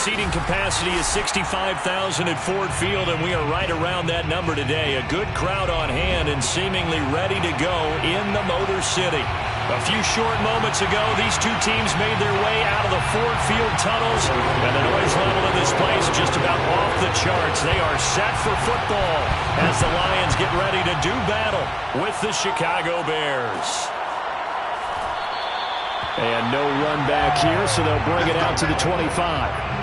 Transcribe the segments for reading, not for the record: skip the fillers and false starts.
seating capacity is 65,000 at Ford Field, and we are right around that number today. A good crowd on hand and seemingly ready to go in the Motor City. A few short moments ago, these two teams made their way out of the Ford Field tunnels, and the noise level in this place just about off the charts. They are set for football as the Lions get ready to do battle with the Chicago Bears. And no run back here, so they'll bring it out to the 25.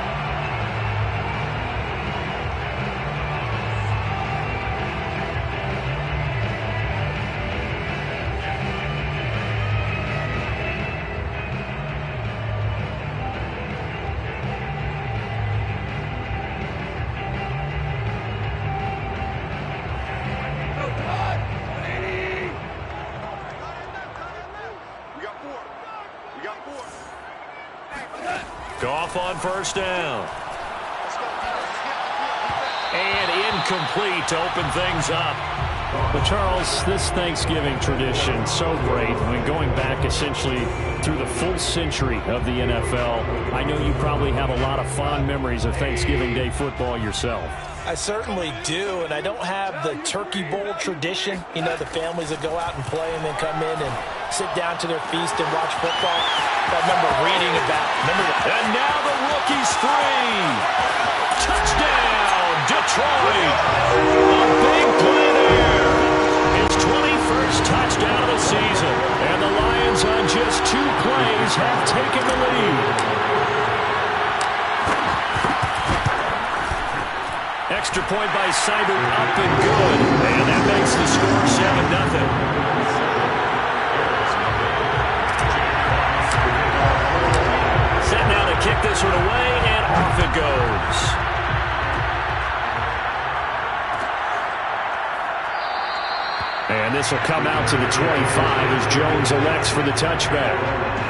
Goff on first down. And incomplete to open things up. Well, Charles, this Thanksgiving tradition, so great. I mean, going back essentially through the full century of the NFL, I know you probably have a lot of fond memories of Thanksgiving Day football yourself. I certainly do, and I don't have the Turkey Bowl tradition. You know, the families that go out and play and then come in and sit down to their feast and watch football. I remember reading about it. And now the rookie's free. Touchdown, Detroit. A big play there. His 21st touchdown of the season. And the Lions on just 2 plays have taken the lead. Extra point by Seibert, up and good. And that makes the score 7-0. Set now to kick this one away, and off it goes. And this will come out to the 25 as Jones elects for the touchback.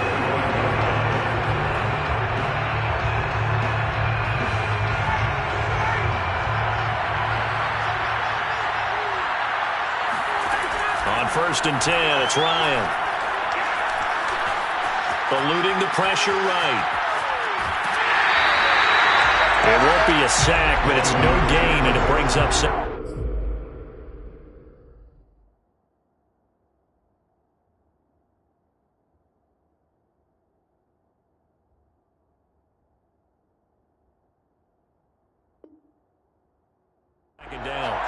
First and 10, it's Ryan. Eluding the pressure right. It won't be a sack, but it's no gain, and it brings up some. Second down.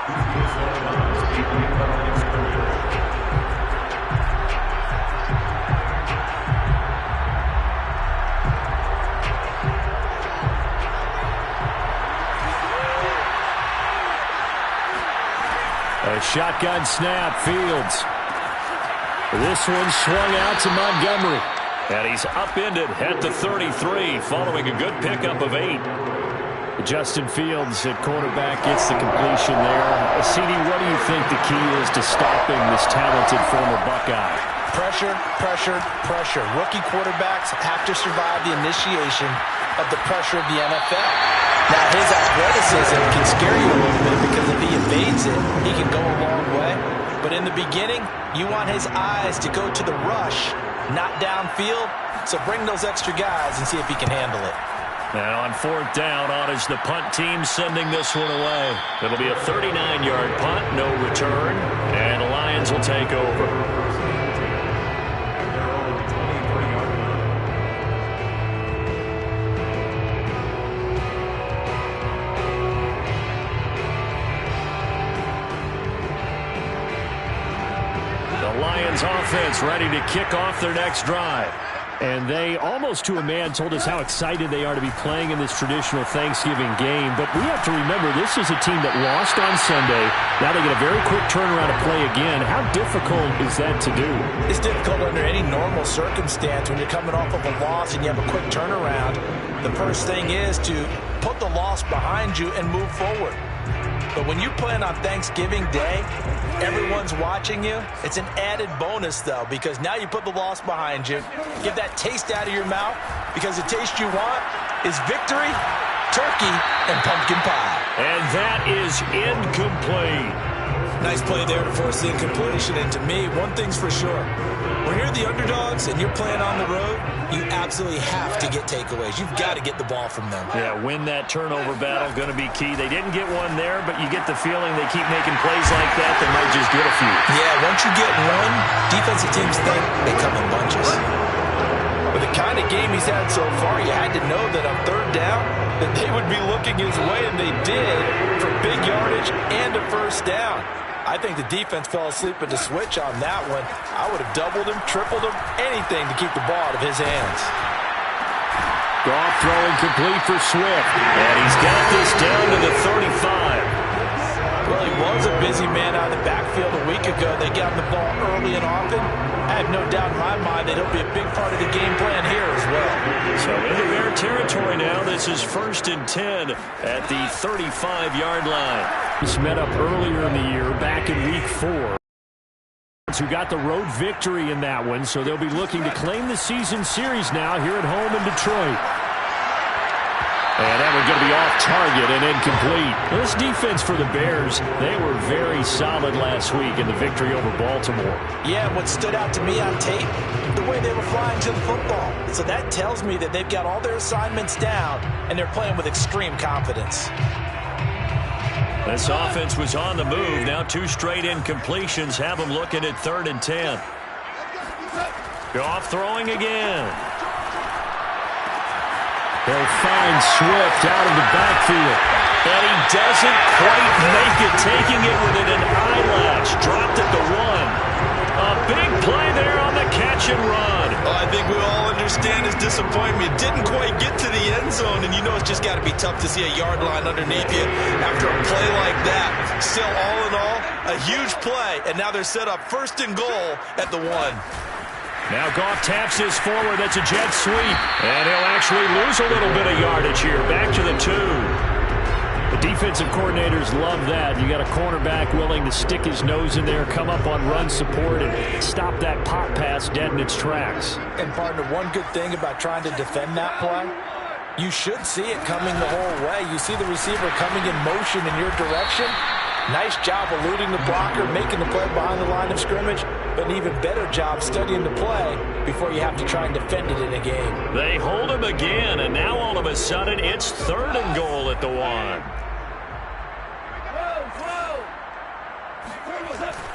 A shotgun snap, Fields. This one swung out to Montgomery. And he's upended at the 33 following a good pickup of 8. Justin Fields at quarterback gets the completion there. CD, what do you think the key is to stopping this talented former Buckeye? Pressure, pressure, pressure. Rookie quarterbacks have to survive the initiation of the pressure of the NFL. Now, his athleticism can scare you a little bit because if he evades it, he can go a long way. But in the beginning, you want his eyes to go to the rush, not downfield. So bring those extra guys and see if he can handle it. Now on 4th down, on is the punt team sending this one away. It'll be a 39-yard punt, no return, and the Lions will take over. Offense ready to kick off their next drive. And they, almost to a man, told us how excited they are to be playing in this traditional Thanksgiving game. But we have to remember, this is a team that lost on Sunday. Now they get a very quick turnaround to play again. How difficult is that to do? It's difficult under any normal circumstance when you're coming off of a loss and you have a quick turnaround. The first thing is to put the loss behind you and move forward. But when you play on Thanksgiving Day, everyone's watching you. It's an added bonus, though, because now you put the loss behind you. Get that taste out of your mouth, because the taste you want is victory, turkey, and pumpkin pie. And that is incomplete. Nice play there to force the incompletion. And to me, one thing's for sure. When you're the underdogs and you're playing on the road, you absolutely have to get takeaways. You've got to get the ball from them. Yeah, win that turnover battle, going to be key. They didn't get one there, but you get the feeling they keep making plays like that, they might just get a few. Yeah, once you get one, defensive teams think they come in bunches. With the kind of game he's had so far, you had to know that on third down, that they would be looking his way, and they did, for big yardage and a first down. I think the defense fell asleep at the switch on that one. I would have doubled him, tripled him, anything to keep the ball out of his hands. Goff throwing complete for Swift, and he's got this down to the 35. Well, he was a busy man out of the backfield a week ago. They got him the ball early and often. I have no doubt in my mind that he'll be a big part of the game plan here as well. So into Bear territory now. This is 1st and 10 at the 35-yard line. This met up earlier in the year, back in week 4. Who got the road victory in that one, so they'll be looking to claim the season series now here at home in Detroit. And that one's going to be off target and incomplete. This defense for the Bears, they were very solid last week in the victory over Baltimore. Yeah, what stood out to me on tape, the way they were flying to the football. So that tells me that they've got all their assignments down, and they're playing with extreme confidence. This offense was on the move. Now 2 straight incompletions have them looking at 3rd and 10. Goff throwing again. They'll find Swift out of the backfield. And he doesn't quite make it, taking it within an eyelash. Dropped at the 1. A big play there on the catch and run. Well, I think we all understand his disappointment. Didn't quite get to the end zone, and you know it's just got to be tough to see a yard line underneath you after a play like that. Still, all in all, a huge play, and now they're set up 1st and goal at the 1. Now Goff taps this forward. That's a jet sweep. And he'll actually lose a little bit of yardage here. Back to the 2. The defensive coordinators love that. You got a cornerback willing to stick his nose in there, come up on run support, and stop that pop pass dead in its tracks. And partner, one good thing about trying to defend that play, you should see it coming the whole way. You see the receiver coming in motion in your direction. Nice job eluding the blocker, making the play behind the line of scrimmage, but an even better job studying the play before you have to try and defend it in a game. They hold him again, and now all of a sudden it's 3rd and goal at the 1.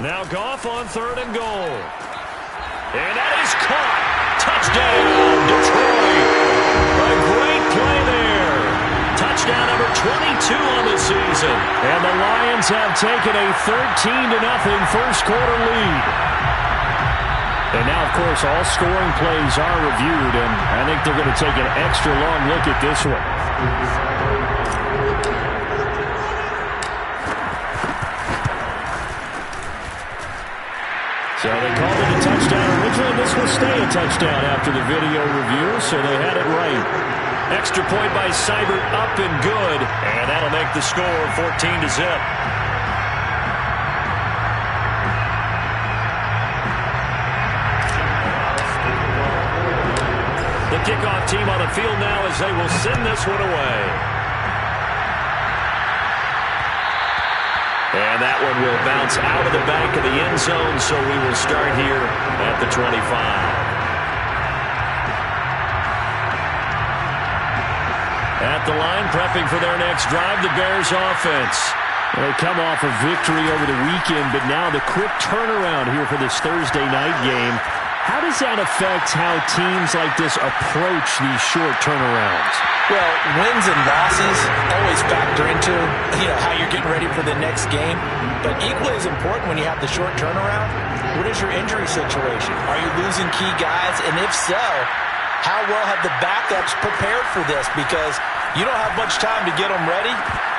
Now Goff on 3rd and goal. And that is caught. Touchdown, Detroit. A great play there. Touchdown number 22 on the season. And the Lions have taken a 13-0 first quarter lead. And now, of course, all scoring plays are reviewed, and I think they're going to take an extra long look at this one. So they called it a touchdown originally. This will stay a touchdown after the video review, so they had it right. Extra point by Seibert, up and good, and that'll make the score 14-0. The kickoff team on the field now as they will send this one away. And that one will bounce out of the back of the end zone, so we will start here at the 25. At the line, prepping for their next drive, the Bears offense. They come off a victory over the weekend, but now the quick turnaround here for this Thursday night game. How does that affect how teams like this approach these short turnarounds? Well, wins and losses always factor into, how you're getting ready for the next game. But equally as important when you have the short turnaround, what is your injury situation? Are you losing key guys? And if so, how well have the backups prepared for this? Because you don't have much time to get them ready.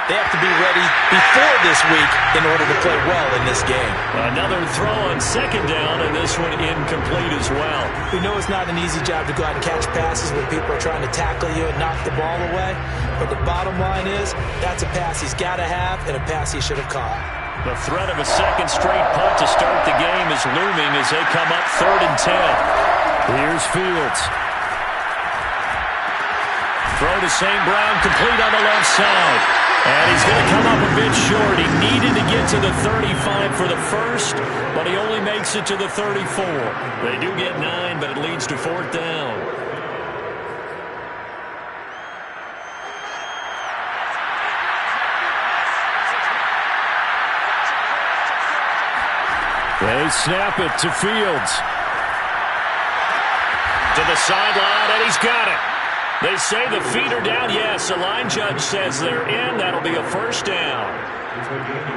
They have to be ready before this week in order to play well in this game. Another throw on 2nd down, and this one incomplete as well. We know it's not an easy job to go out and catch passes when people are trying to tackle you and knock the ball away. But the bottom line is, that's a pass he's got to have and a pass he should have caught. The threat of a second straight punt to start the game is looming as they come up 3rd and 10. Here's Fields. Throw to St. Brown, complete on the left side. And he's going to come up a bit short. He needed to get to the 35 for the first, but he only makes it to the 34. They do get 9, but it leads to 4th down. They snap it to Fields. To the sideline, and he's got it. They say the feet are down. Yes, the line judge says they're in. That'll be a 1st down.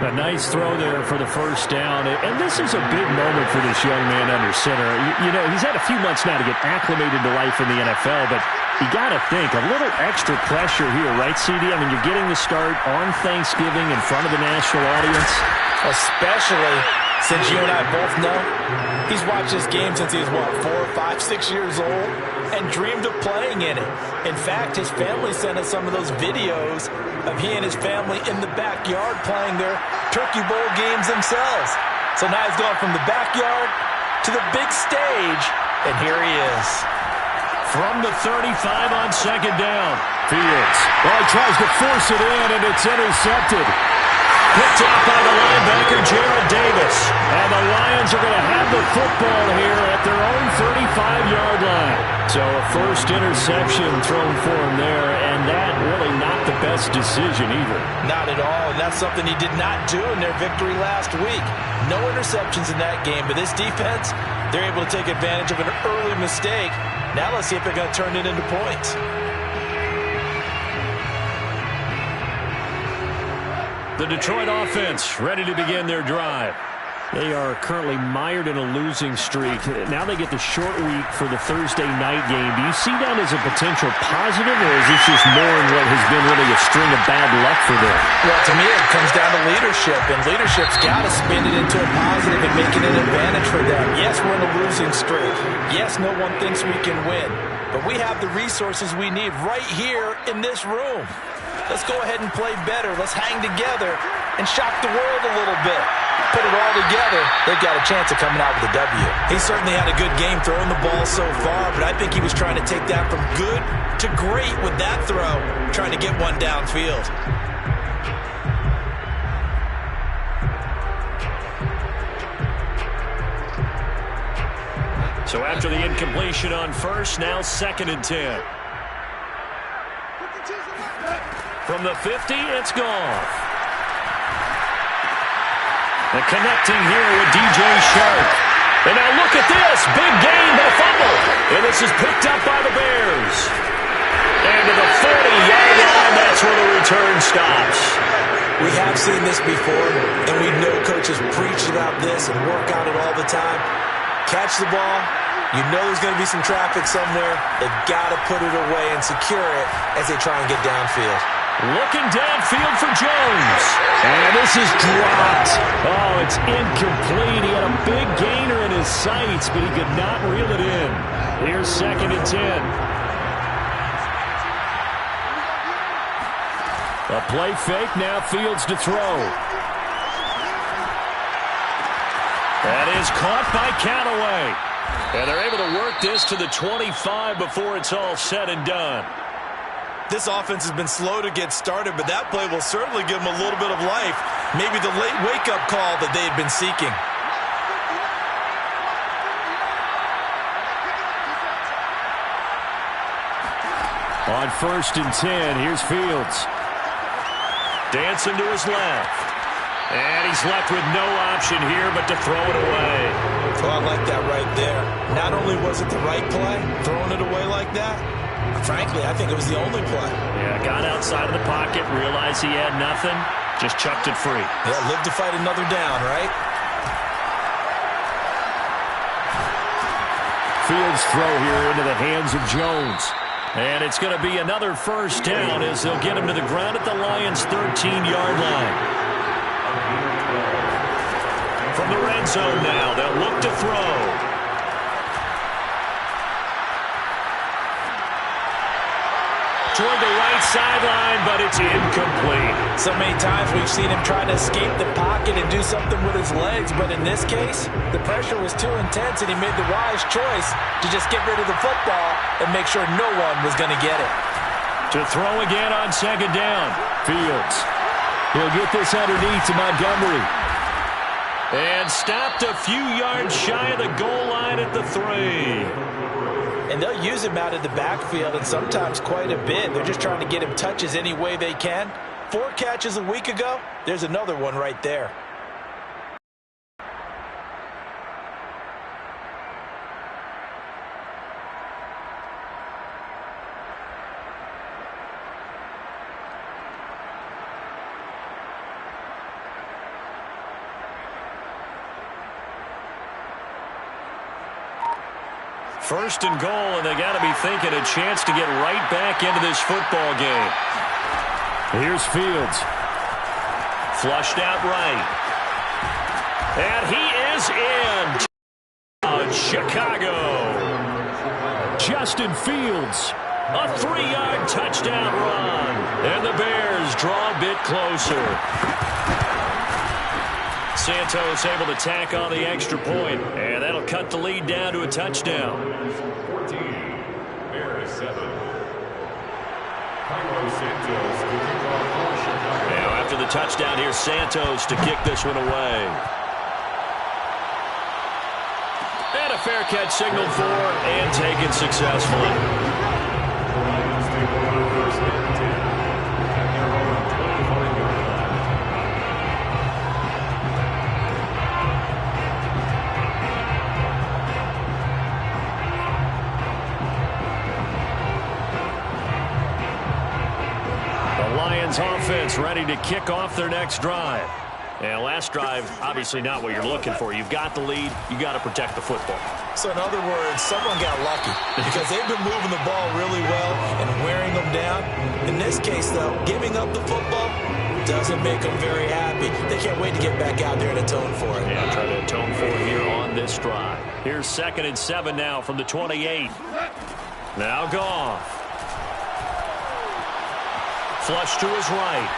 A nice throw there for the 1st down. And this is a big moment for this young man under center. You know, he's had a few months now to get acclimated to life in the NFL, but you got to think, a little extra pressure here, right, CD? I mean, you're getting the start on Thanksgiving in front of the national audience. Especially since you and I both know he's watched this game since he was, 4, 5, 6 years old and dreamed of playing in it. In fact, his family sent us some of those videos of he and his family in the backyard playing their Turkey Bowl games themselves. So now he's gone from the backyard to the big stage, and here he is. From the 35 on 2nd down. Fields. Well, he tries to force it in, and it's intercepted. Picked off by the linebacker, Jarrad Davis. And the Lions are going to have the football here at their own 35-yard line. So a first interception thrown for him there, and that really not the best decision either. Not at all, and that's something he did not do in their victory last week. No interceptions in that game, but this defense, they're able to take advantage of an early mistake. Now let's see if they're going to turn it into points. The Detroit offense ready to begin their drive. They are currently mired in a losing streak. Now they get the short week for the Thursday night game. Do you see that as a potential positive, or is this just more in what has been really a string of bad luck for them? Well, to me, it comes down to leadership, and leadership's got to spin it into a positive and make it an advantage for them. Yes, we're in a losing streak. Yes, no one thinks we can win, but we have the resources we need right here in this room. Let's go ahead and play better. Let's hang together and shock the world a little bit. Put it all together, they've got a chance of coming out with a W. He certainly had a good game throwing the ball so far, but I think he was trying to take that from good to great with that throw, trying to get one downfield. So after the incompletion on first, now 2nd and 10. From the 50, it's gone. And connecting here with DJ Shark. And now look at this. Big gain, but a fumble. And this is picked up by the Bears. And to the 40-yard line, that's where the return stops. We have seen this before, and we know coaches preach about this and work on it all the time. Catch the ball. You know there's going to be some traffic somewhere. They've got to put it away and secure it as they try and get downfield. Looking downfield for Jones. And this is dropped. Oh, it's incomplete. He had a big gainer in his sights, but he could not reel it in. Here's 2nd and 10. A play fake, now Fields to throw. That is caught by Callaway. And they're able to work this to the 25 before it's all said and done. This offense has been slow to get started, but that play will certainly give them a little bit of life. Maybe the late wake-up call that they had been seeking. On 1st and 10, here's Fields. Dancing to his left. And he's left with no option here but to throw it away. Oh, I like that right there. Not only was it the right play, throwing it away like that, frankly, I think it was the only play. Yeah, got outside of the pocket, realized he had nothing, just chucked it free. Yeah, live to fight another down, right? Fields throw here into the hands of Jones. And it's going to be another 1st down as they'll get him to the ground at the Lions' 13-yard line. From the red zone now, they'll look to throw. Toward the right sideline, but it's incomplete. So many times we've seen him try to escape the pocket and do something with his legs, but in this case, the pressure was too intense and he made the wise choice to just get rid of the football and make sure no one was going to get it. To throw again on 2nd down. Fields He'll get this underneath to Montgomery. And stopped a few yards shy of the goal line at the 3. And they'll use him out of the backfield, and sometimes quite a bit. They're just trying to get him touches any way they can. 4 catches a week ago. There's another one right there. First and goal, and they got to be thinking a chance to get right back into this football game. Here's Fields. Flushed out right. And he is in. Chicago. Justin Fields. A 3-yard touchdown run. And the Bears draw a bit closer. Santos able to tack on the extra point, and that'll cut the lead down to a touchdown. 14, Bears 7. Now after the touchdown, here's Santos to kick this one away. And a fair catch signaled for and taken successfully. Offense ready to kick off their next drive. And last drive, obviously not what you're looking for. You've got the lead. You got to protect the football. So in other words, someone got lucky because they've been moving the ball really well and wearing them down. In this case, though, giving up the football doesn't make them very happy. They can't wait to get back out there and atone for it. Yeah, try to atone for it here on this drive. Here's 2nd and 7 now from the 28. Now Goff. Flush to his right.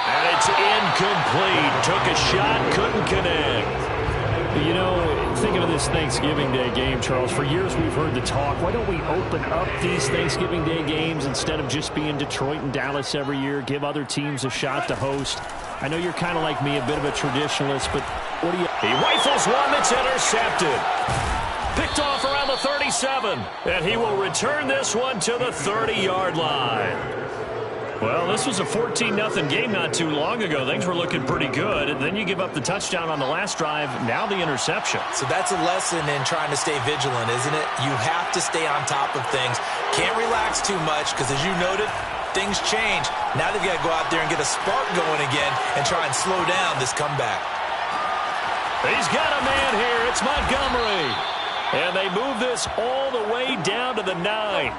And it's incomplete. Took a shot, couldn't connect. You know, thinking of this Thanksgiving Day game, Charles, for years we've heard the talk, why don't we open up these Thanksgiving Day games instead of just being Detroit and Dallas every year, give other teams a shot to host? I know you're kind of like me, a bit of a traditionalist, but what do you... He rifles one that's intercepted. Picked off around the 37, and he will return this one to the 30-yard line. Well, this was a 14-0 game not too long ago. Things were looking pretty good, and then you give up the touchdown on the last drive, now the interception. So that's a lesson in trying to stay vigilant, isn't it? You have to stay on top of things. Can't relax too much because, as you noted, things change. Now they've got to go out there and get a spark going again and try and slow down this comeback. He's got a man here. It's Montgomery. And they move this all the way down to the 9.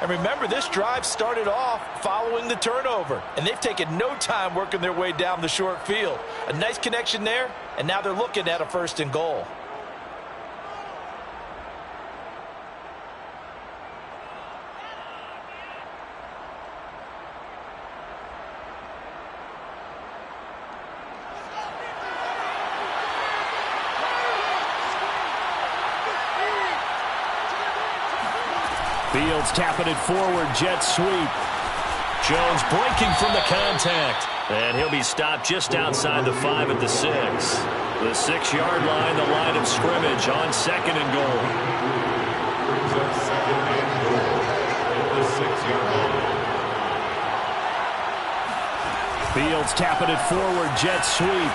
And remember, this drive started off following the turnover. And they've taken no time working their way down the short field. A nice connection there, and now they're looking at a 1st and goal. Fields tapping it forward, jet sweep. Jones breaking from the contact. And he'll be stopped just outside the 5 at the 6. The 6-yard line, the line of scrimmage on 2nd and goal. Fields tapping it forward, jet sweep.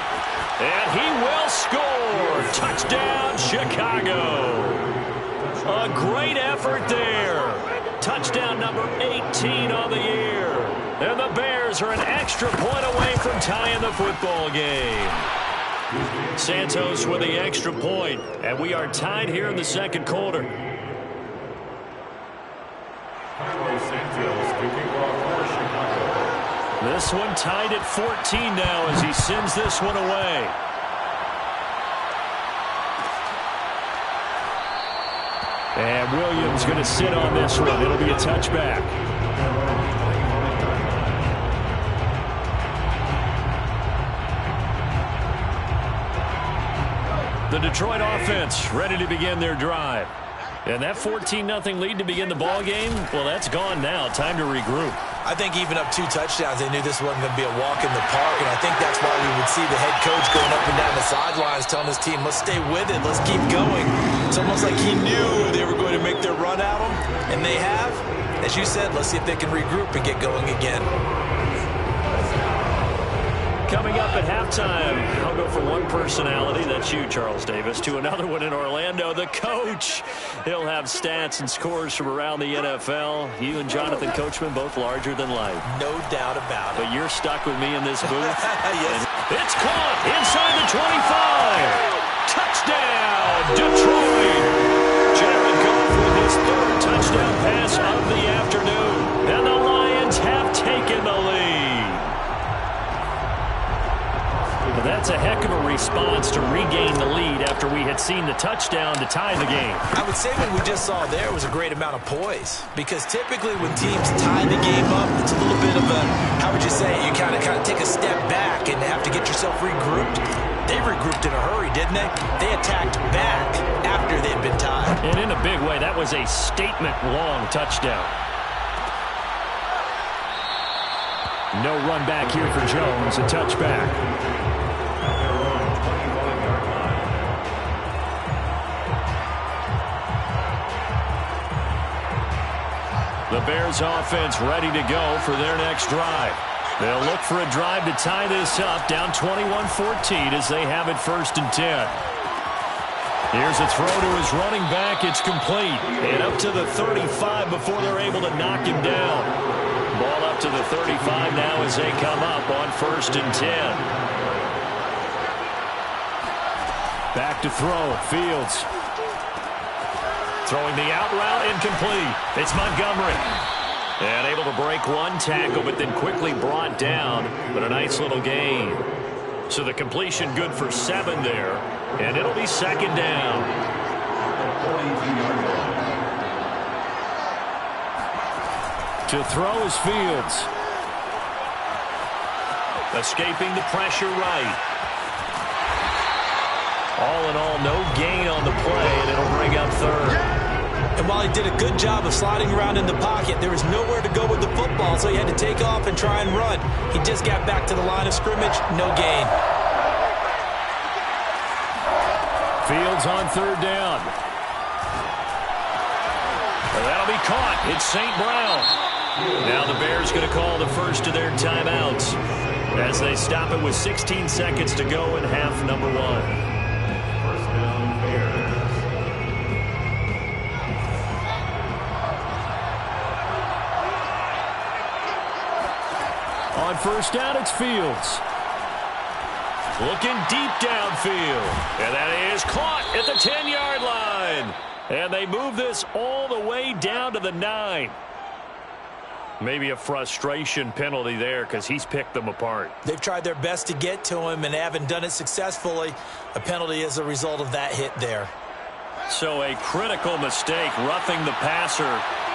And he will score. Touchdown, Chicago. A great effort there. Touchdown number 18 on the year. And the Bears are an extra point away from tying the football game. Santos with the extra point, and we are tied here in the 2nd quarter. This one tied at 14 now as he sends this one away. And Williams going to sit on this one. It'll be a touchback. The Detroit offense ready to begin their drive. And that 14-0 lead to begin the ball game, well, that's gone now. Time to regroup. I think even up 2 touchdowns, they knew this wasn't going to be a walk in the park, and I think that's why we would see the head coach going up and down the sidelines telling his team, let's stay with it, let's keep going. It's almost like he knew they were going to make their run at him, and they have. As you said, let's see if they can regroup and get going again. Coming up at halftime, I'll go from one personality, that's you, Charles Davis, to another one in Orlando, the coach. He'll have stats and scores from around the NFL. You and Jonathan Coachman, both larger than life. No doubt about it. But you're stuck with me in this booth. Yes. It's caught inside the 25. Touchdown, Detroit. Jared Goff with his 3rd touchdown pass of the afternoon. And the Lions have taken the lead. That's a heck of a response to regain the lead after we had seen the touchdown to tie the game. I would say what we just saw there was a great amount of poise, because typically when teams tie the game up, it's a little bit of a, how would you say, you kind of take a step back and have to get yourself regrouped. They regrouped in a hurry, didn't they? They attacked back after they'd been tied. And in a big way, that was a statement-long touchdown. No run back here for Jones, a touchback. The Bears offense ready to go for their next drive. They'll look for a drive to tie this up, down 21-14 as they have it 1st and 10. Here's a throw to his running back. It's complete. And up to the 35 before they're able to knock him down. Ball up to the 35 now as they come up on 1st and 10. Back to throw. Fields. Throwing the out route, incomplete. It's Montgomery. And able to break one tackle, but then quickly brought down. But a nice little gain. So the completion good for 7 there. And it'll be 2nd down. To throw is Fields. Escaping the pressure right. All in all, no gain on the play, and it'll bring up 3rd. And while he did a good job of sliding around in the pocket, there was nowhere to go with the football, so he had to take off and try and run. He just got back to the line of scrimmage, no gain. Fields on 3rd down. Well, that'll be caught. It's St. Brown. Now the Bears going to call the first of their timeouts as they stop it with 16 seconds to go in half number 1. On 1st down, it's Fields. Looking deep downfield. And that is caught at the 10-yard line. And they move this all the way down to the 9. Maybe a frustration penalty there because he's picked them apart. They've tried their best to get to him and haven't done it successfully. A penalty as a result of that hit there. So a critical mistake, roughing the passer.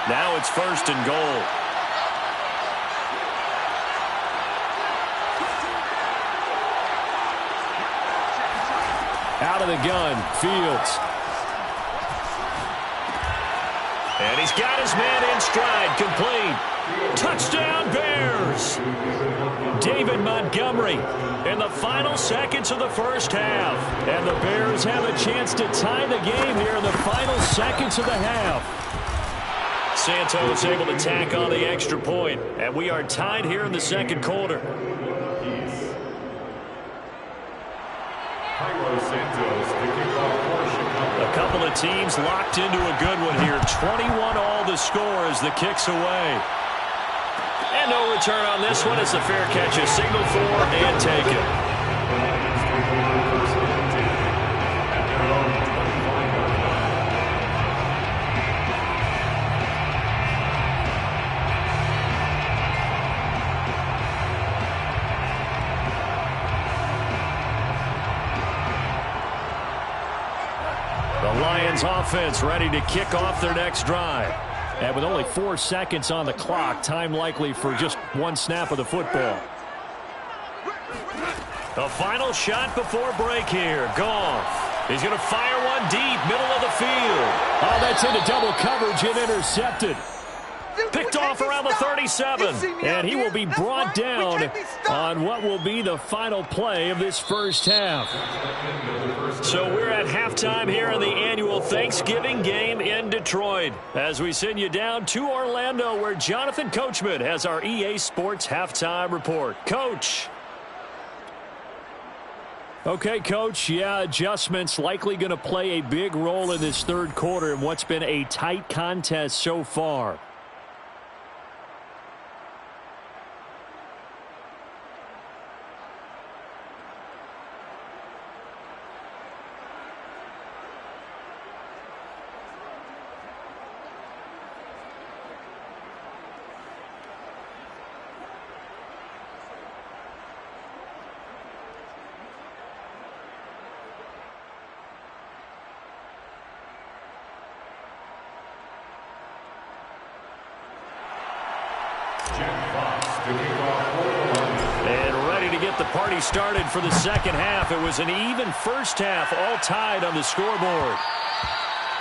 Now it's 1st and goal. Out of the gun, Fields. And he's got his man in stride, complete. Touchdown, Bears! David Montgomery in the final seconds of the 1st half. And the Bears have a chance to tie the game here in the final seconds of the half. Santos able to tack on the extra point. And we are tied here in the 2nd quarter. A couple of teams locked into a good one here. 21 all the score as the kick's away. And no return on this one as the fair catch is signaled for and taken. The Lions offense ready to kick off their next drive. And with only 4 seconds on the clock, time likely for just one snap of the football. The final shot before break here. Goff. He's going to fire one one deep, middle of the field. Oh, that's into double coverage and intercepted. Picked off around the 37, and he will be brought down on what will be the final play of this first half. So we're at halftime here in the annual Thanksgiving game in Detroit as we send you down to Orlando where Jonathan Coachman has our EA Sports halftime report. Coach. Okay, Coach, adjustments likely going to play a big role in this third quarter in what's been a tight contest so far. And ready to get the party started for the second half. It was an even first half, all tied on the scoreboard.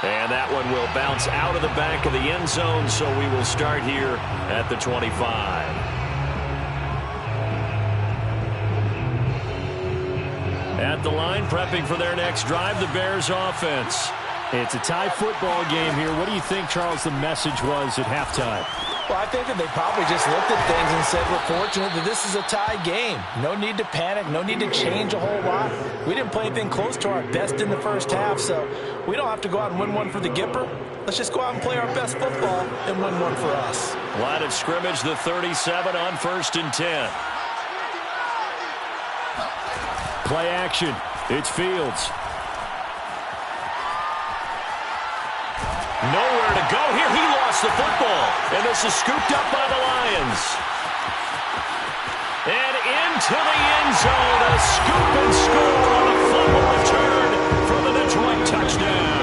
And that one will bounce out of the back of the end zone, so we will start here at the 25. At the line, prepping for their next drive, the Bears offense. It's a tie football game here. What do you think, Charles, the message was at halftime? Well, I think that they probably just looked at things and said, we're fortunate that this is a tie game. No need to panic. No need to change a whole lot. We didn't play anything close to our best in the first half, so we don't have to go out and win one for the Gipper. Let's just go out and play our best football and win one for us. Line of scrimmage, the 37 on 1st and 10. Play action. It's Fields. Nowhere to go here. He lost the football. And this is scooped up by the Lions. And into the end zone. A scoop and score on a fumble return for the Detroit touchdown.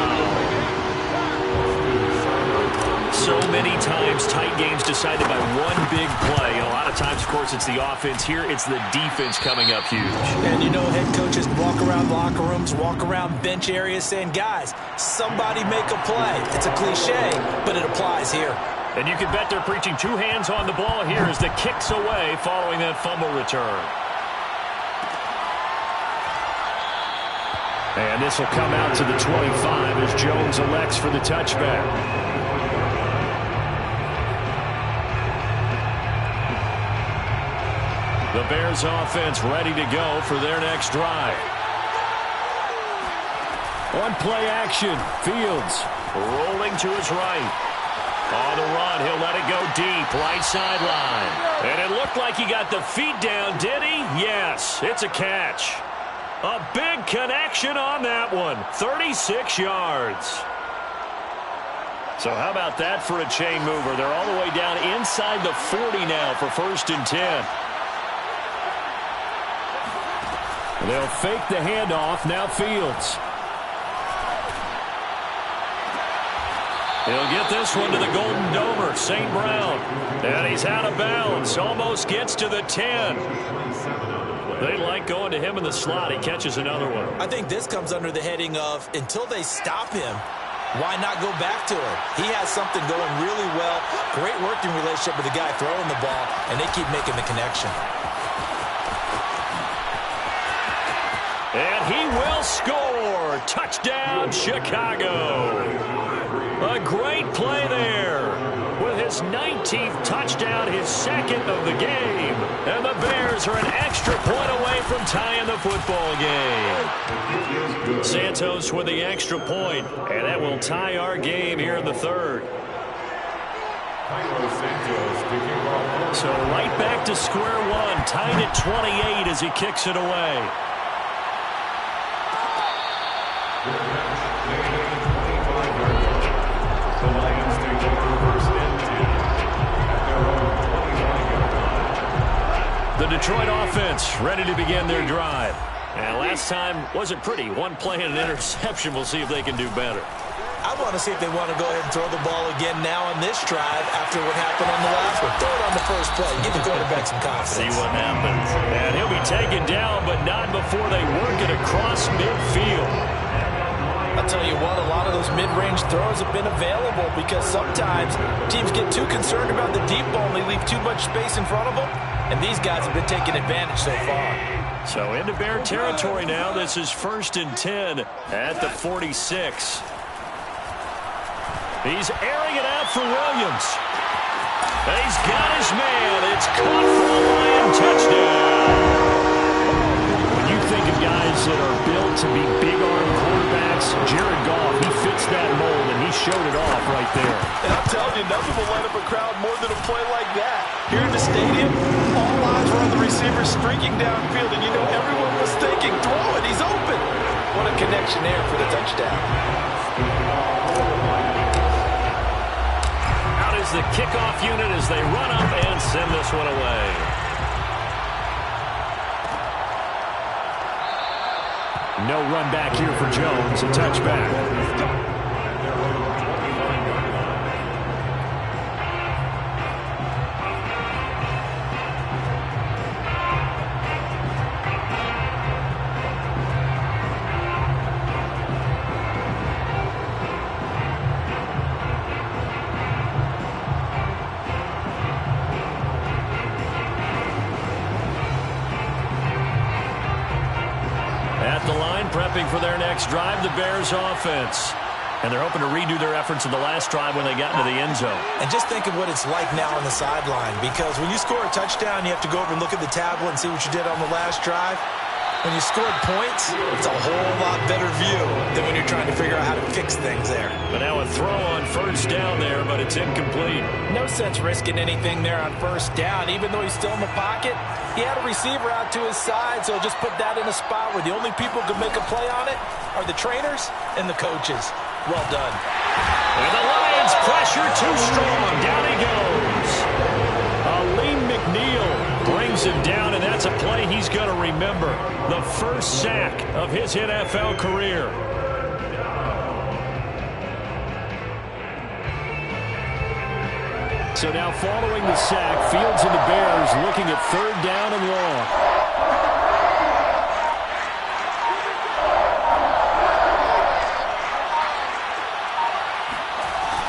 So many times tight games decided by one big play. And a lot of times, of course, it's the offense. Here, it's the defense coming up huge. And you know, head coaches walk around locker rooms, walk around bench areas saying, guys, somebody make a play. It's a cliche, but it applies here. And you can bet they're preaching two hands on the ball here as the kick's away following that fumble return. And this will come out to the 25 as Jones elects for the touchback. The Bears offense ready to go for their next drive. On play action, Fields. Rolling to his right. On the run, he'll let it go deep, right sideline. And it looked like he got the feet down, did he? Yes, it's a catch. A big connection on that one, 36 yards. So how about that for a chain mover? They're all the way down inside the 40 now for 1st and 10. They'll fake the handoff. Now Fields. He'll get this one to the Golden Domer, St. Brown. And he's out of bounds. Almost gets to the 10. They like going to him in the slot. He catches another one. I think this comes under the heading of until they stop him, why not go back to him? He has something going really well. Great working relationship with the guy throwing the ball, and they keep making the connection. And he will score. Touchdown, Chicago. A great play there. With his 19th touchdown, his second of the game. And the Bears are an extra point away from tying the football game. Santos with the extra point, and that will tie our game here in the third. So right back to square one, tied at 28 as he kicks it away. The Detroit offense ready to begin their drive. And last time wasn't pretty. One play and an interception. We'll see if they can do better. I want to see if they want to go ahead and throw the ball again now on this drive after what happened on the last one. Throw it on the first play. Give the quarterback some confidence. See what happens. And he'll be taken down, but not before they work it across midfield. I'll tell you what, a lot of those mid-range throws have been available because sometimes teams get too concerned about the deep ball and they leave too much space in front of them, and these guys have been taking advantage so far. So into Bear territory now. This is 1st and 10 at the 46. He's airing it out for Williams. He's got his man. It's caught for a Lion touchdown. When you think of guys that are built to be big-arm quarterbacks, Jared Goff, he fits that mold, and he showed it off right there. And I'm telling you, nothing will light up a crowd more than a play like that. Here in the stadium, all eyes were on the receiver streaking downfield, and you know everyone was thinking, throw it, he's open. What a connection there for the touchdown. Out is the kickoff unit as they run up and send this one away. No run back here for Jones, a touchback. Prepping for their next drive, the Bears offense. And they're hoping to redo their efforts in the last drive when they got into the end zone. And just think of what it's like now on the sideline, because when you score a touchdown, you have to go over and look at the tablet and see what you did on the last drive. When you scored points, it's a whole lot better view than when you're trying to figure out how to fix things there. But now a throw on 1st down there, but it's incomplete. No sense risking anything there on 1st down. Even though he's still in the pocket, he had a receiver out to his side, so just put that in a spot where the only people who can make a play on it are the trainers and the coaches. Well done. And the Lions pressure too strong. Down he goes. Aleem McNeil brings him down, and that's a play he's going to remember. The first sack of his NFL career. So now following the sack, Fields and the Bears looking at 3rd down and long.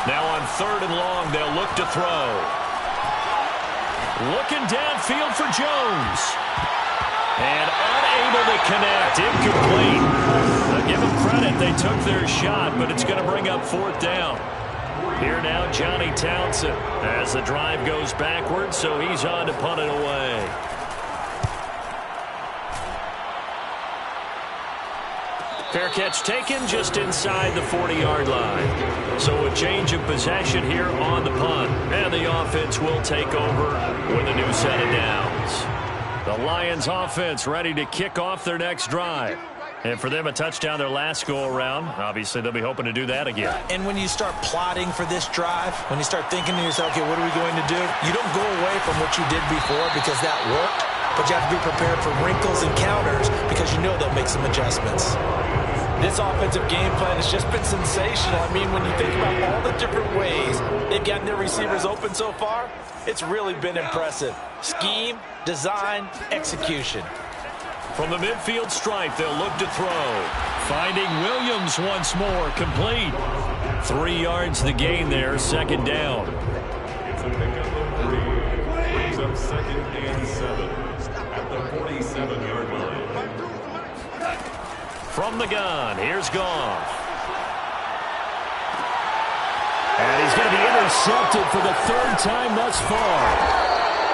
Now on 3rd and long, they'll look to throw. Looking downfield for Jones. And unable to connect. Incomplete. I'll give them credit. They took their shot, but it's going to bring up 4th down. Here now, Johnny Townsend as the drive goes backwards, so he's on to punt it away. Fair catch taken just inside the 40-yard line. So a change of possession here on the punt. And the offense will take over with a new set of downs. The Lions offense ready to kick off their next drive. And for them, a touchdown their last go-around. Obviously, they'll be hoping to do that again. And when you start plotting for this drive, when you start thinking to yourself, okay, what are we going to do? You don't go away from what you did before because that worked. But you have to be prepared for wrinkles and counters because you know they'll make some adjustments. This offensive game plan has just been sensational. I mean, when you think about all the different ways they've gotten their receivers open so far, it's really been impressive. Scheme, design, execution. From the midfield stripe, they'll look to throw. Finding Williams once more, complete. 3 yards the gain there, 2nd down. It's a pickup of 3. Brings up 2nd and 7 at the 47-yard line. From the gun, here's Goff. And he's going to be intercepted for the 3rd time thus far.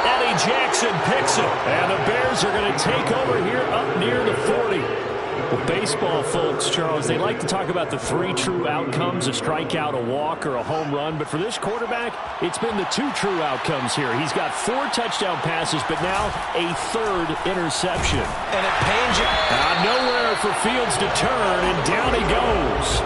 Eddie Jackson picks it, and the Bears are going to take over here up near the 40. Well, baseball folks, Charles, they like to talk about the 3 true outcomes, a strikeout, a walk, or a home run. But for this quarterback, it's been the 2 true outcomes here. He's got 4 touchdown passes, but now a 3rd interception. And it pains you. Nowhere for Fields to turn, and down he goes.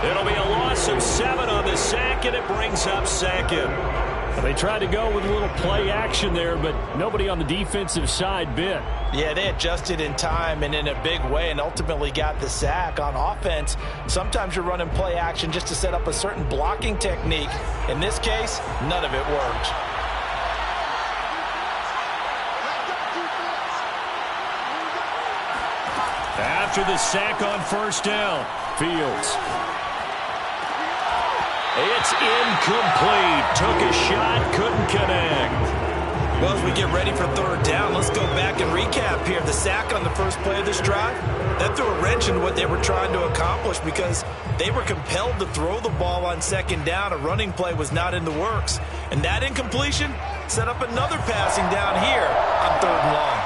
It'll be a loss of 7 on the sack, and it brings up 2nd. They tried to go with a little play action there, but nobody on the defensive side bit. Yeah, they adjusted in time and in a big way and ultimately got the sack. On offense, sometimes you're running play action just to set up a certain blocking technique. In this case, none of it worked. After the sack on first down, Fields. It's incomplete. Took a shot, couldn't connect. Well, as we get ready for third down, let's go back and recap here. The sack on the first play of this drive, that threw a wrench into what they were trying to accomplish because they were compelled to throw the ball on second down. A running play was not in the works. And that incompletion set up another passing down here on third and long.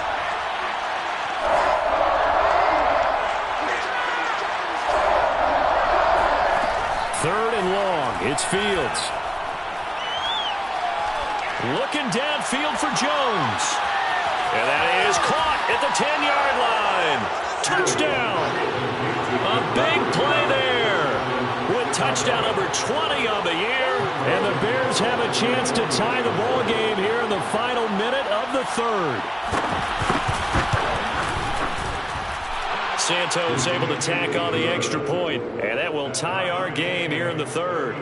Third and long, it's Fields. Looking downfield for Jones. And that is caught at the 10-yard line. Touchdown. A big play there. With touchdown number 20 on the year. And the Bears have a chance to tie the ball game here in the final minute of the third. Santos able to tack on the extra point. And that will tie our game here in the third.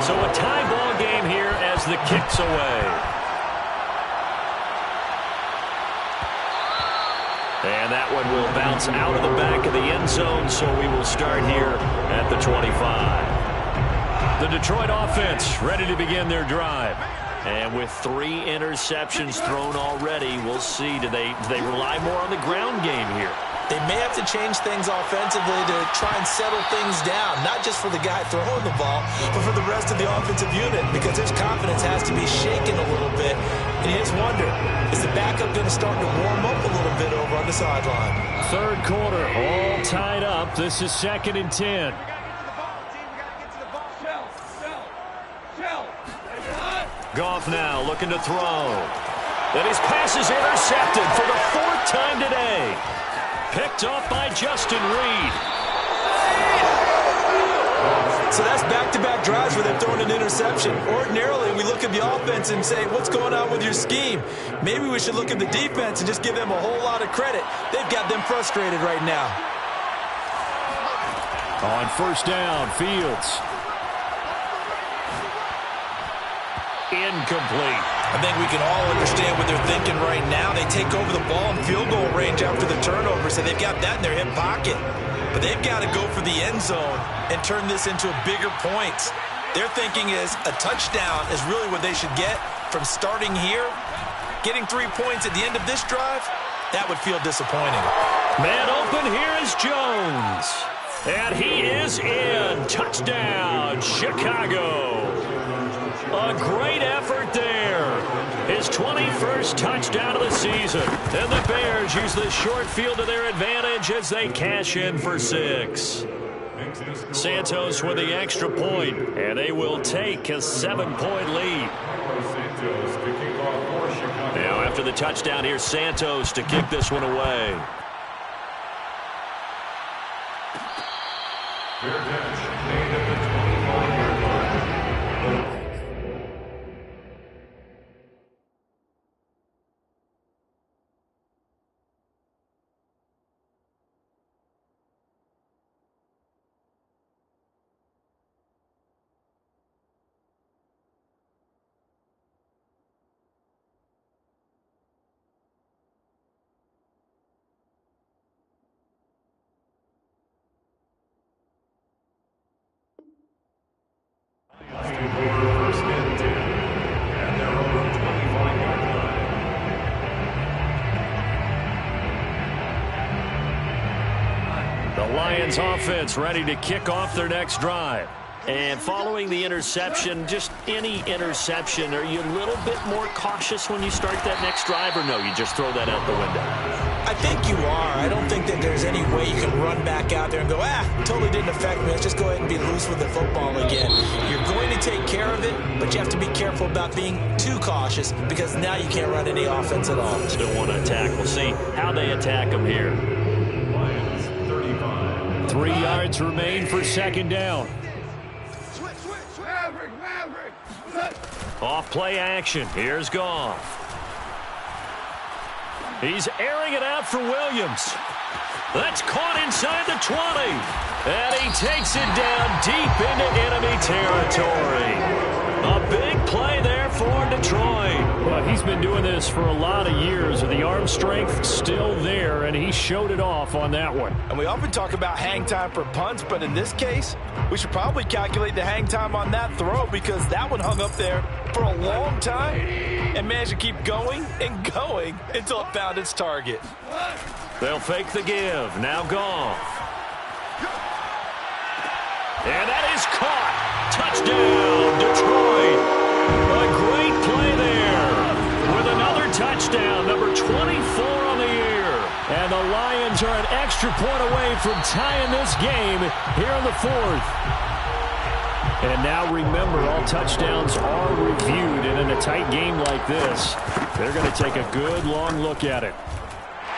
So a tie ball game here as the kick's away. And that one will bounce out of the back of the end zone, so we will start here at the 25. The Detroit offense ready to begin their drive. And with 3 interceptions thrown already, we'll see. Do they rely more on the ground game here? They may have to change things offensively to try and settle things down, not just for the guy throwing the ball, but for the rest of the offensive unit, because his confidence has to be shaken a little bit. And you just wonder, is the backup going to start to warm up a little bit over on the sideline? Third quarter, all tied up. This is 2nd and 10. Goff now looking to throw. And his pass is intercepted for the 4th time today. Picked off by Justin Reed. So that's back-to-back drives where they've thrown an interception. Ordinarily, we look at the offense and say, what's going on with your scheme? Maybe we should look at the defense and just give them a whole lot of credit. They've got them frustrated right now. On first down, Fields. Incomplete. I think we can all understand what they're thinking right now. They take over the ball in field goal range after the turnover, so they've got that in their hip pocket. But they've got to go for the end zone and turn this into a bigger points. Their thinking is a touchdown is really what they should get from starting here. Getting 3 points at the end of this drive, that would feel disappointing. Man open, here is Jones. And he is in. Touchdown, Chicago. A great effort there. His 21st touchdown of the season. And the Bears use the short field to their advantage as they cash in for 6. Santos with the extra point, and they will take a 7-point lead. Now after the touchdown, here's Santos to kick this one away. Lions offense ready to kick off their next drive. And following the interception, just any interception, are you a little bit more cautious when you start that next drive, or no, you just throw that out the window? I think you are. I don't think that there's any way you can run back out there and go, totally didn't affect me. Let's just go ahead and be loose with the football again. You're going to take care of it, but you have to be careful about being too cautious because now you can't run any offense at all. Still want to attack. We'll see how they attack them here. 3 yards remain for 2nd down. Off play action. Here's Goff. He's airing it out for Williams. That's caught inside the 20. And he takes it down deep into enemy territory. A big play there for Detroit. He's been doing this for a lot of years. The arm strength still there, and he showed it off on that one. And we often talk about hang time for punts, but in this case, we should probably calculate the hang time on that throw because that one hung up there for a long time and managed to keep going and going until it found its target. They'll fake the give. Now Goff. And that is caught. Touchdown, Detroit. A great play there with another touchdown, number 24 on the year. And the Lions are an extra point away from tying this game here in the fourth. And now remember, all touchdowns are reviewed, and in a tight game like this, they're going to take a good long look at it.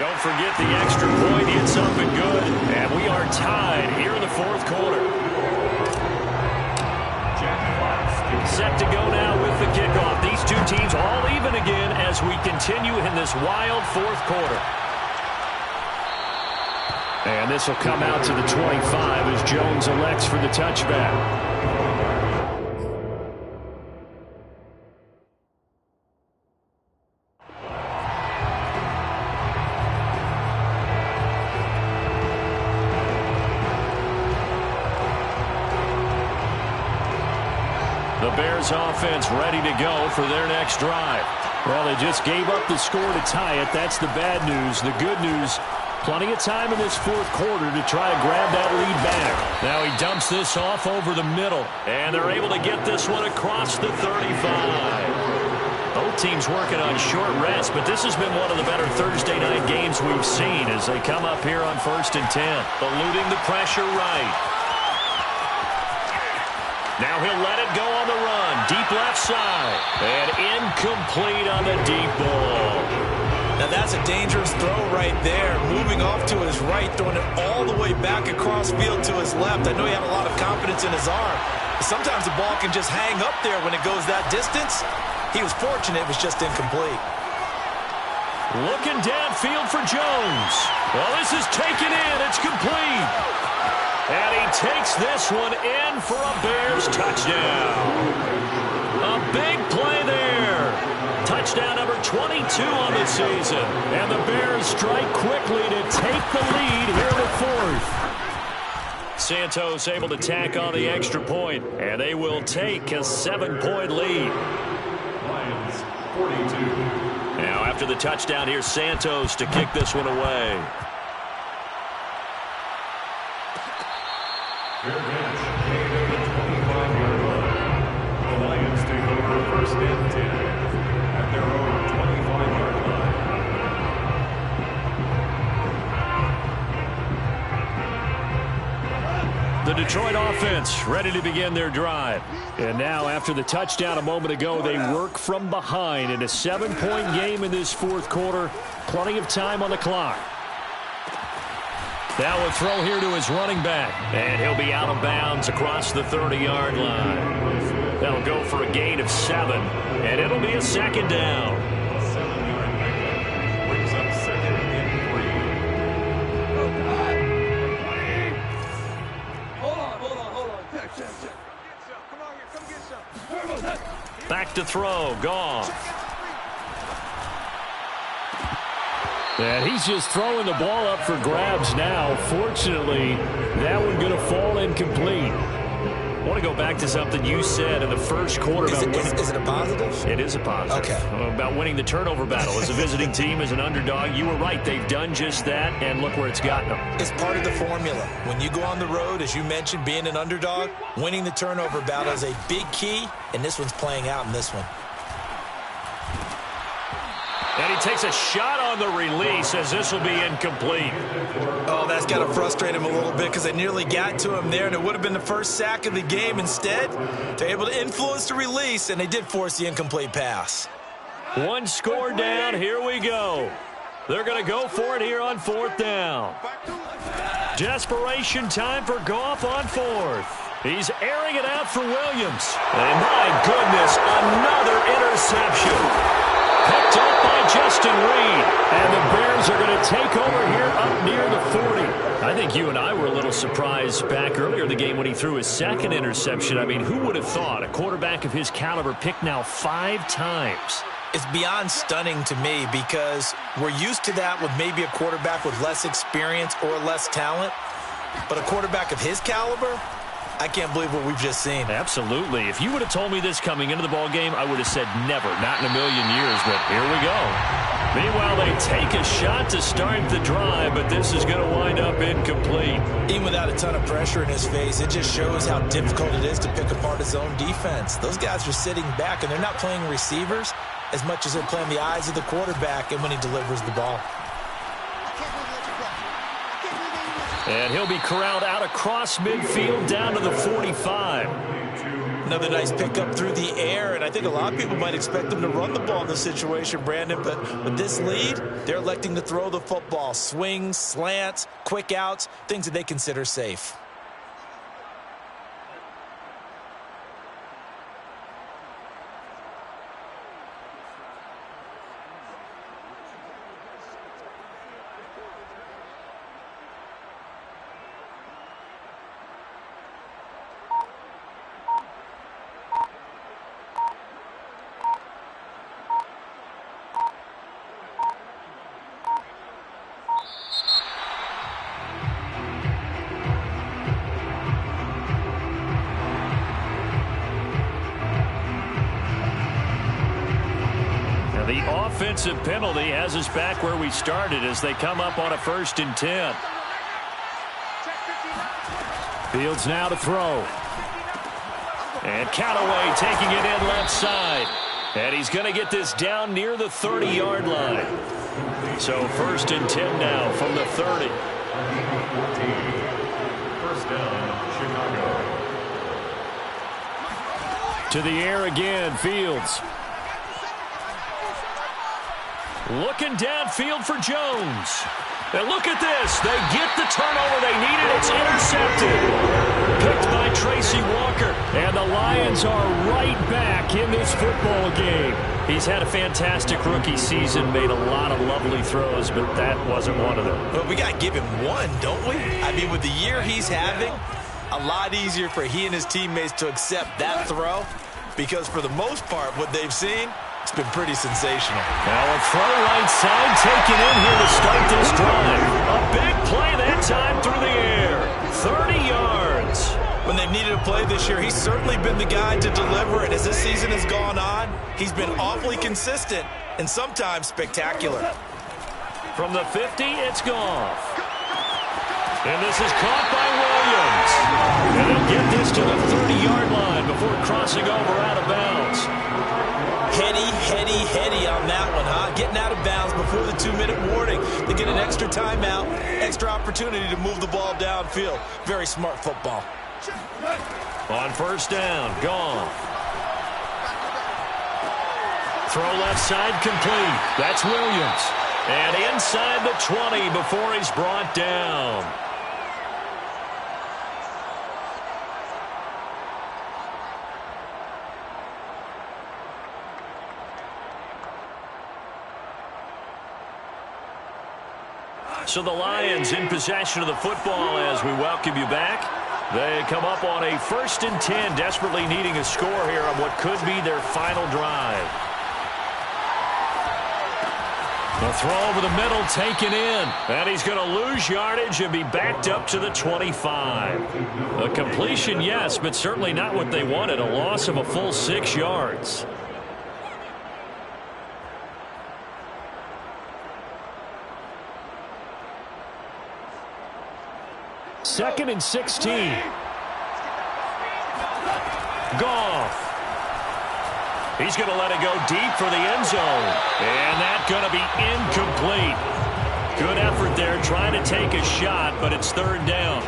Don't forget the extra point. Hit something good. And we are tied here in the fourth quarter. Set to go now with the kickoff. These two teams all even again as we continue in this wild fourth quarter. And this will come out to the 25 as Jones elects for the touchback. The Bears offense ready to go for their next drive. Well, they just gave up the score to tie it. That's the bad news. The good news, plenty of time in this fourth quarter to try to grab that lead back. Now he dumps this off over the middle, and they're able to get this one across the 35. Both teams working on short rest, but this has been one of the better Thursday night games we've seen as they come up here on 1st and 10. Eluding the pressure right. Now he'll let it go on the run. Deep left side. And incomplete on the deep ball. Now that's a dangerous throw right there. Moving off to his right, throwing it all the way back across field to his left. I know he had a lot of confidence in his arm. But sometimes the ball can just hang up there when it goes that distance. He was fortunate it was just incomplete. Looking downfield for Jones. Well, this is taken in. It's complete. And he takes this one in for a Bears touchdown. A big play there. Touchdown number 22 on the season. And the Bears strike quickly to take the lead here in the fourth. Santos able to tack on the extra point, and they will take a 7-point lead. Lions 42. Now after the touchdown, here's Santos to kick this one away. Fair catch made at the 25-yard line. The Lions take over 1st and 10 at their own 25-yard line. The Detroit offense ready to begin their drive. And now after the touchdown a moment ago, they work from behind in a 7-point game in this fourth quarter. Plenty of time on the clock. Now a throw here to his running back. And he'll be out of bounds across the 30-yard line. That'll go for a gain of 7. And it'll be a second down. 7-yard pickup brings up 2nd and 3. Hold on. Check. Come on, get some. Back to throw. Goff. And he's just throwing the ball up for grabs now. Fortunately, that one going to fall incomplete. I want to go back to something you said in the first quarter. Is it a positive? It is a positive. Okay. About winning the turnover battle. As a visiting team, as an underdog, you were right. They've done just that, and look where it's gotten them. It's part of the formula. When you go on the road, as you mentioned, being an underdog, winning the turnover battle is a big key, and this one's playing out in this one. And he takes a shot on the release as this will be incomplete. Oh, that's got to frustrate him a little bit because they nearly got to him there, and it would have been the first sack of the game. Instead, they're able to influence the release, and they did force the incomplete pass. One score down. Here we go. They're going to go for it here on 4th down. Desperation time for Goff on 4th. He's airing it out for Williams. And my goodness, another interception. Picked up by Justin Reed. And the Bears are going to take over here up near the 40. I think you and I were a little surprised back earlier in the game when he threw his second interception. I mean, who would have thought a quarterback of his caliber picked now 5 times? It's beyond stunning to me because we're used to that with maybe a quarterback with less experience or less talent. But a quarterback of his caliber, I can't believe what we've just seen. Absolutely. If you would have told me this coming into the ball game, I would have said never, not in a million years, but here we go. Meanwhile, they take a shot to start the drive, but this is going to wind up incomplete. Even without a ton of pressure in his face, it just shows how difficult it is to pick apart his own defense. Those guys are sitting back, and they're not playing receivers as much as they're playing the eyes of the quarterback and when he delivers the ball. And he'll be corralled out across midfield down to the 45. Another nice pickup through the air, and I think a lot of people might expect them to run the ball in this situation, Brandon, but with this lead, they're electing to throw the football. Swings, slants, quick outs, things that they consider safe. The offensive penalty has us back where we started as they come up on a 1st and 10. Fields now to throw. And Callaway taking it in left side. And he's going to get this down near the 30-yard line. So 1st and 10 now from the 30. 1st down, Chicago. To the air again, Fields. Looking downfield for Jones. And look at this. They get the turnover they needed. It's intercepted. Picked by Tracy Walker. And the Lions are right back in this football game. He's had a fantastic rookie season, made a lot of lovely throws, but that wasn't one of them. But we got to give him one, don't we? I mean, with the year he's having, a lot easier for he and his teammates to accept that throw because for the most part, what they've seen, it's been pretty sensational. Now a throw right side taken in here to start this drive. A big play that time through the air. 30 yards. When they've needed a play this year, he's certainly been the guy to deliver. And as this season has gone on, he's been awfully consistent and sometimes spectacular. From the 50, it's Goff. And this is caught by Williams. And they'll get this to the 30-yard line before crossing over out of bounds. Heady on that one, huh? Getting out of bounds before the 2-minute warning. They get an extra timeout, extra opportunity to move the ball downfield. Very smart football. On 1st down, Goff. Throw left side complete. That's Williams. And inside the 20 before he's brought down. So the Lions in possession of the football as we welcome you back. They come up on a 1st and 10, desperately needing a score here on what could be their final drive. The throw over the middle taken in. And he's going to lose yardage and be backed up to the 25. A completion, yes, but certainly not what they wanted. A loss of a full 6 yards. Second and 16. Goff. He's going to let it go deep for the end zone. And that's going to be incomplete. Good effort there trying to take a shot, but it's 3rd down.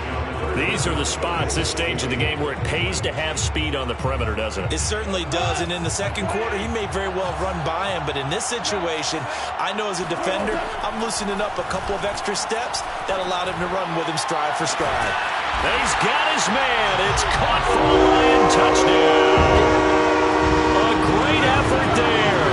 These are the spots, this stage of the game, where it pays to have speed on the perimeter, doesn't it? It certainly does, and in the second quarter, he may very well have run by him, but in this situation, I know as a defender, I'm loosening up a couple of extra steps that allowed him to run with him stride for stride. He's got his man. It's caught for a Lion touchdown. A great effort there.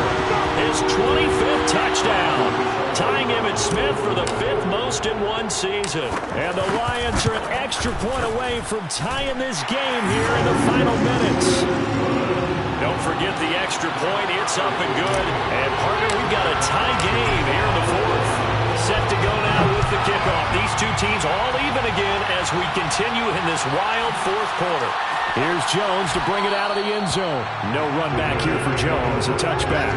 His 25th touchdown. Tying Emmitt Smith for the 5th most in one season. And the Lions are an extra point away from tying this game here in the final minutes. Don't forget the extra point. It's up and good. And, partner, we've got a tie game here in the fourth. Set to go now with the kickoff. These two teams all even again as we continue in this wild fourth quarter. Here's Jones to bring it out of the end zone. No run back here for Jones. A touchback.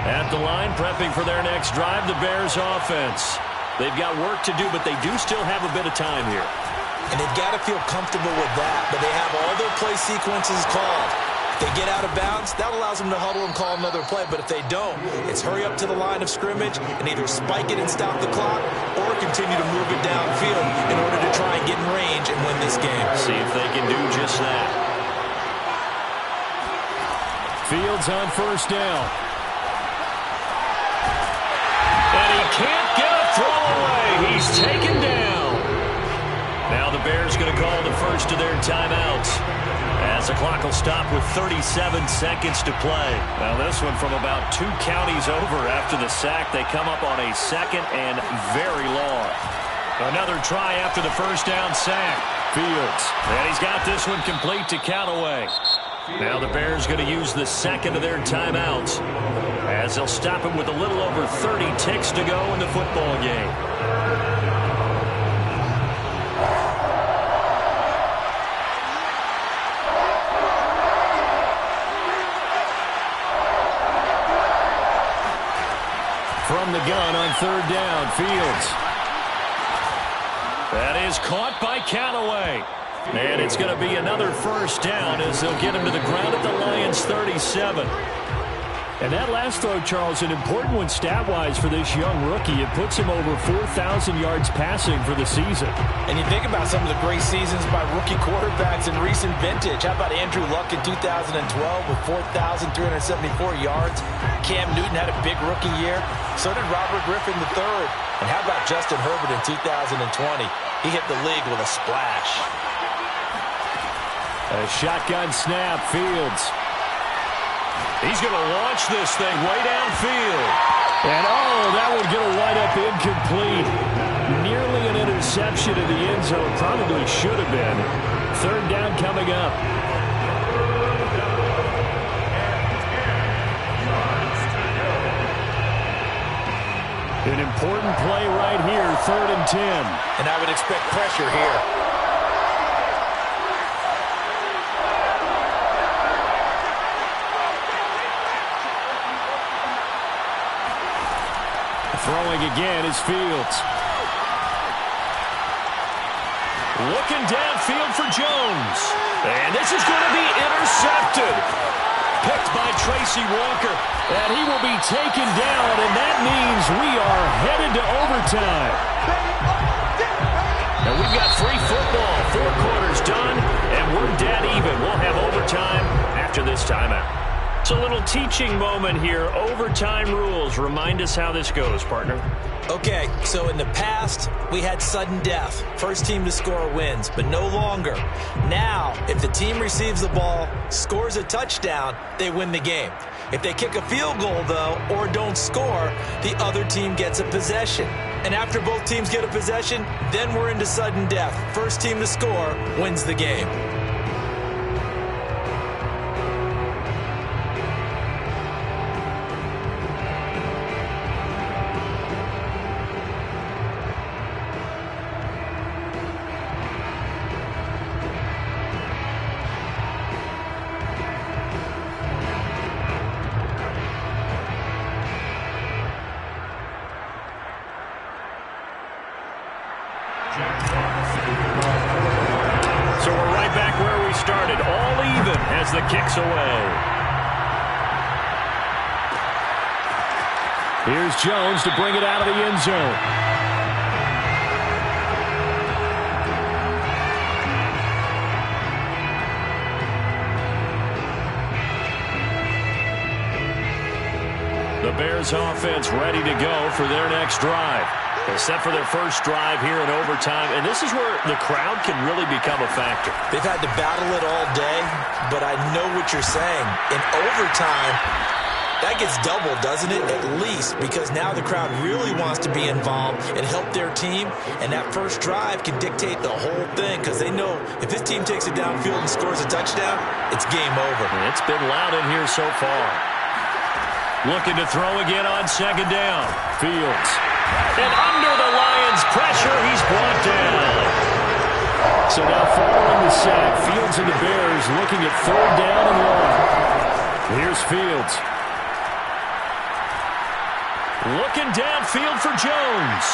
At the line, prepping for their next drive, the Bears offense. They've got work to do, but they do still have a bit of time here. And they've got to feel comfortable with that, but they have all their play sequences called. If they get out of bounds, that allows them to huddle and call another play, but if they don't, it's hurry up to the line of scrimmage and either spike it and stop the clock or continue to move it downfield in order to try and get in range and win this game. See if they can do just that. Fields on first down. And he can't get a throw away. He's taken down. Now the Bears going to call the first of their timeouts as the clock will stop with 37 seconds to play. Now this one from about 2 counties over after the sack. They come up on a second and very long. Another try after the first down sack. Fields. And he's got this one complete to Callaway. Now the Bears going to use the second of their timeouts as they'll stop it with a little over 30 ticks to go in the football game. From the gun on third down, Fields. That is caught by Callaway. And it's going to be another first down as they'll get him to the ground at the Lions' 37. And that last throw, Charles, an important one stat-wise for this young rookie. It puts him over 4,000 yards passing for the season. And you think about some of the great seasons by rookie quarterbacks in recent vintage. How about Andrew Luck in 2012 with 4,374 yards? Cam Newton had a big rookie year. So did Robert Griffin III. And how about Justin Herbert in 2020? He hit the league with a splash. A shotgun snap, Fields. He's going to launch this thing way downfield. And, that would get a wind-up incomplete. Nearly an interception in the end zone. Probably should have been. Third down coming up. An important play right here, 3rd and 10. And I would expect pressure here. Throwing again is Fields. Looking downfield for Jones. And this is going to be intercepted. Picked by Tracy Walker. And he will be taken down, and that means we are headed to overtime. And we've got free football. 4 quarters done, and we're dead even. We'll have overtime after this timeout. It's a little teaching moment here. Overtime rules. Remind us how this goes, partner. Okay, so in the past, we had sudden death. First team to score wins, but no longer. Now, if the team receives the ball, scores a touchdown, they win the game. If they kick a field goal, though, or don't score, the other team gets a possession. And after both teams get a possession, then we're into sudden death. First team to score wins the game. So we're right back where we started, all even as the kick's away. Here's Jones to bring it out of the end zone. The Bears offense ready to go for their next drive. Except for their first drive here in overtime. And this is where the crowd can really become a factor. They've had to battle it all day, but I know what you're saying. In overtime, That gets doubled, doesn't it? At least, because now the crowd really wants to be involved and help their team, and that first drive can dictate the whole thing because they know if this team takes it downfield and scores a touchdown, it's game over. It's been loud in here so far. Looking to throw again on second down. Fields. And under the Lions' pressure, he's brought down. So now following the sack, Fields and the Bears looking at third down and long. Here's Fields. Looking downfield for Jones.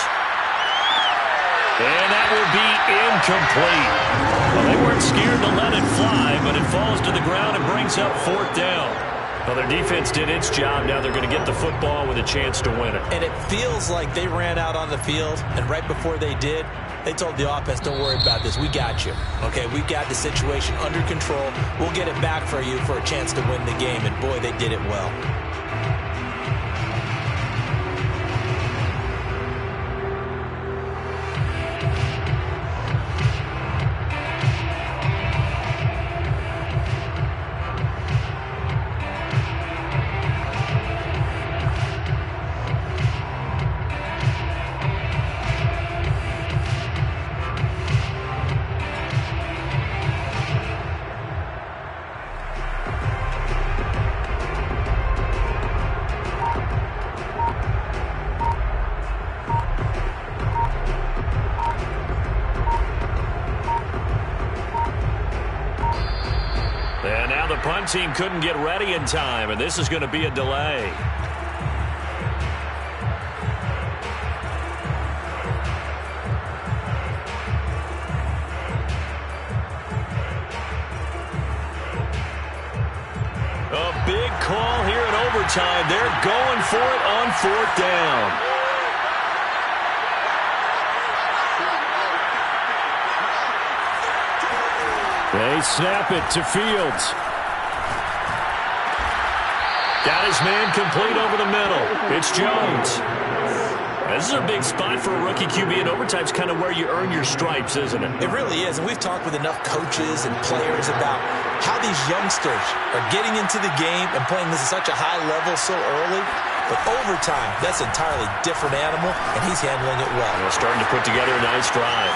And that will be incomplete. Well, they weren't scared to let it fly, but it falls to the ground and brings up fourth down. Well, their defense did its job. Now they're going to get the football with a chance to win it. And it feels like they ran out on the field, and right before they did, they told the offense, don't worry about this. We got you. Okay, we got the situation under control. We'll get it back for you for a chance to win the game. And, boy, they did it well. Punt team couldn't get ready in time, and this is going to be a delay. A big call here in overtime. They're going for it on fourth down. They snap it to Fields. Got his man complete over the middle. It's Jones. This is a big spot for a rookie QB, and overtime's kind of where you earn your stripes, isn't it? It really is, and we've talked with enough coaches and players about how these youngsters are getting into the game and playing this at such a high level so early. But overtime, that's an entirely different animal, and he's handling it well. Well, starting to put together a nice drive.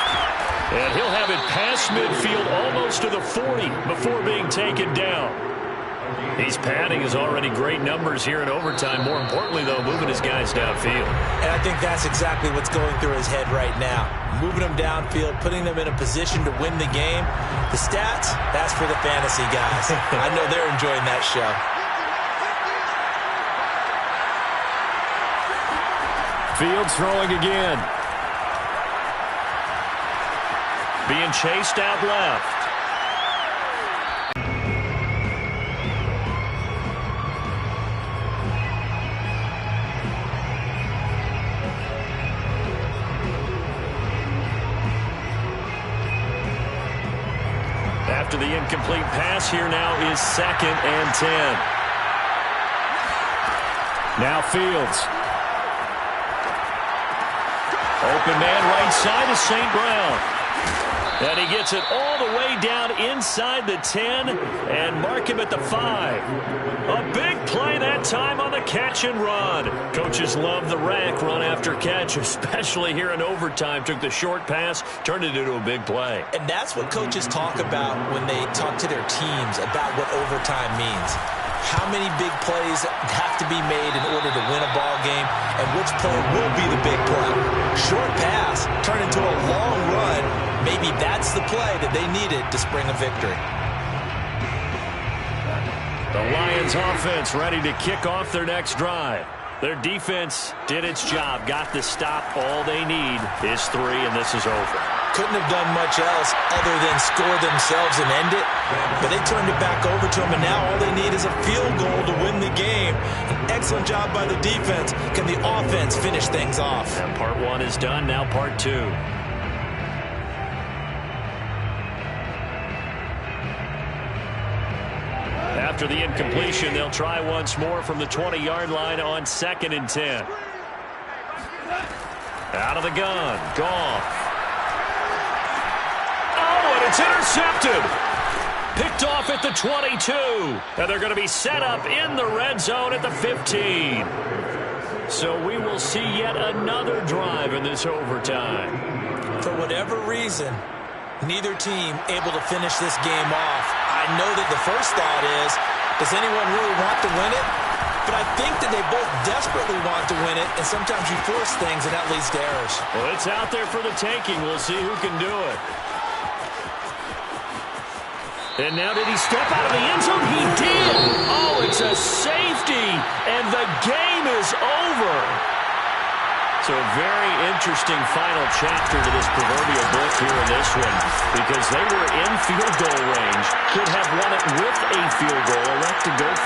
And he'll have it past midfield almost to the 40 before being taken down. He's padding his already great numbers here in overtime. More importantly, though, moving his guys downfield. And I think that's exactly what's going through his head right now. Moving them downfield, putting them in a position to win the game. The stats, that's for the fantasy guys. I know they're enjoying that show. Fields throwing again. Being chased out left. After the incomplete pass, here now is 2nd and 10. Now Fields. Open man right side is St. Brown. And he gets it all the way down inside the 10 and mark him at the 5. A big play that time on the catch and run. Coaches love the rack run after catch, especially here in overtime. Took the short pass, turned it into a big play. And that's what coaches talk about when they talk to their teams about what overtime means. How many big plays have to be made in order to win a ball game, and which play will be the big play. Short pass turned into a long run. Maybe that's the play that they needed to spring a victory. The Lions offense ready to kick off their next drive. Their defense did its job, got the stop. All they need is 3, and this is over. Couldn't have done much else other than score themselves and end it. But they turned it back over to them, and now all they need is a field goal to win the game. An excellent job by the defense. Can the offense finish things off? And part 1 is done, now part 2. After the incompletion, they'll try once more from the 20-yard line on 2nd and 10. Out of the gun, Goff. Oh, and it's intercepted. Picked off at the 22. And they're going to be set up in the red zone at the 15. So we will see yet another drive in this overtime. For whatever reason, neither team able to finish this game off. I know that the first thought is, does anyone really want to win it? But I think that they both desperately want to win it, and sometimes you force things, and that leads to errors. Well, it's out there for the taking. We'll see who can do it. And now did he step out of the end zone? He did. Oh, it's a safety, and the game is over. So a very interesting final chapter to this proverbial book here in this one, because they were in field goal range, could have won it with a field goal, elect to go for